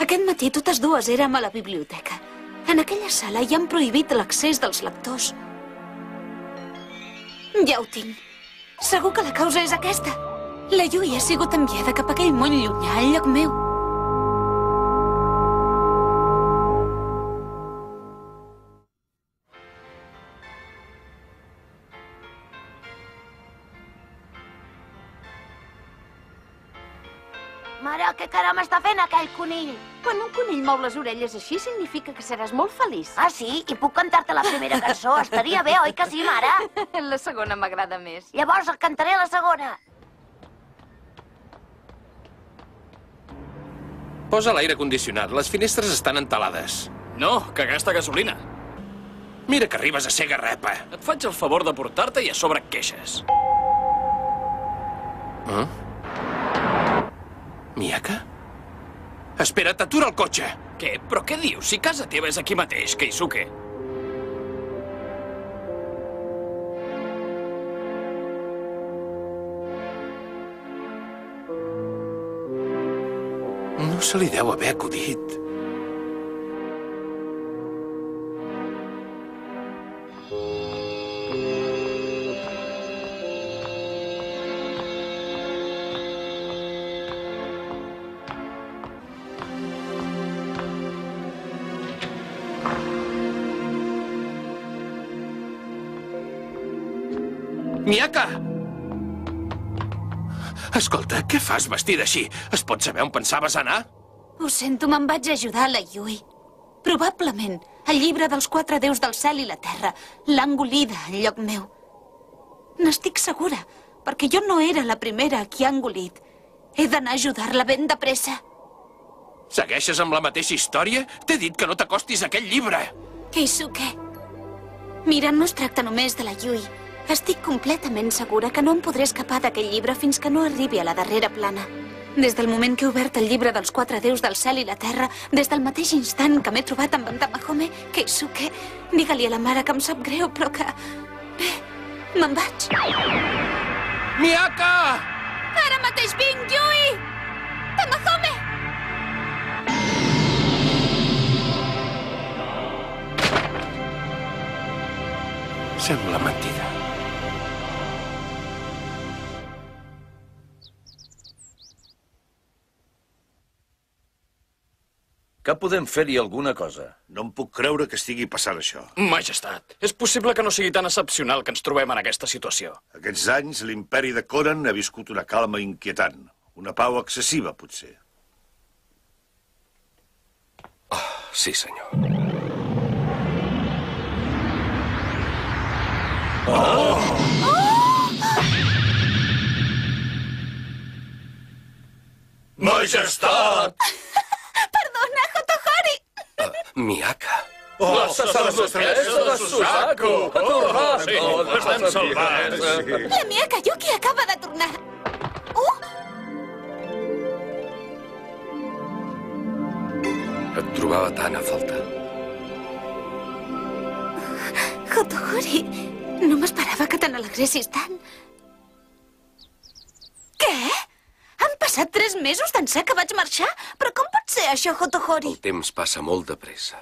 Aquest matí totes dues érem a la biblioteca. En aquella sala hi han prohibit l'accés dels lectors. Ja ho tinc. Segur que la causa és aquesta. La Yui ha sigut enviada cap a aquell món llunyà en lloc meu. Mare, què caram està fent aquell conill? Quan un conill mou les orelles així significa que seràs molt feliç. Ah, sí? I puc cantar-te la primera cançó? Estaria bé, oi que sí, mare? La segona m'agrada més. Llavors et cantaré la segona. Posa l'aire condicionat. Les finestres estan entelades. No, que gasta gasolina. Mira que arribes a ser garrepa. Et faig el favor de portar-te i a sobre et queixes. Miyaka? Espera't, atura el cotxe. Què? Però què dius? Si casa teva és aquí mateix, Keisuke. No se li deu haver acudit. Miyaka! Escolta, què fas vestida així? Es pot saber on pensaves anar? Ho sento, me'n vaig ajudar la Yui. Probablement, el llibre dels 4 déus del cel i la terra l'ha engolida en lloc meu. N'estic segura, perquè jo no era la primera a qui ha engolit. He d'anar a ajudar-la ben de pressa. Segueixes amb la mateixa història? T'he dit que no t'acostis a aquell llibre. Keisuke, mira, no es tracta només de la Yui. Estic completament segura que no em podré escapar d'aquell llibre fins que no arribi a la darrera plana. Des del moment que he obert el llibre dels 4 déus del cel i la terra, des del mateix instant que m'he trobat amb en Tamahome, Keisuke, digue-li a la mare que em sap greu, però que... Bé, me'n vaig. Miyaka! Ara mateix vinc, Yui! Tamahome! Sembla mentida. Que podem fer-hi alguna cosa? No em puc creure que estigui passant això. Majestat, és possible que no sigui tan excepcional que ens trobem en aquesta situació. Aquests anys, l'imperi de Conan ha viscut una calma inquietant. Una pau excessiva, potser. Sí, senyor. Majestat! Perdona, Hotohori! Miyaka. La sacerdotessa de Suzaku! Ha tornat! Sí, l'estem salvant. La Miyaka Yuki acaba de tornar. Et trobava tan a faltar. Hotohori, no m'esperava que te n'alegressis tant. Què? Han passat 3 mesos d'ençà que vaig marxar? Però com pot ser això, Hotohori? El temps passa molt de pressa.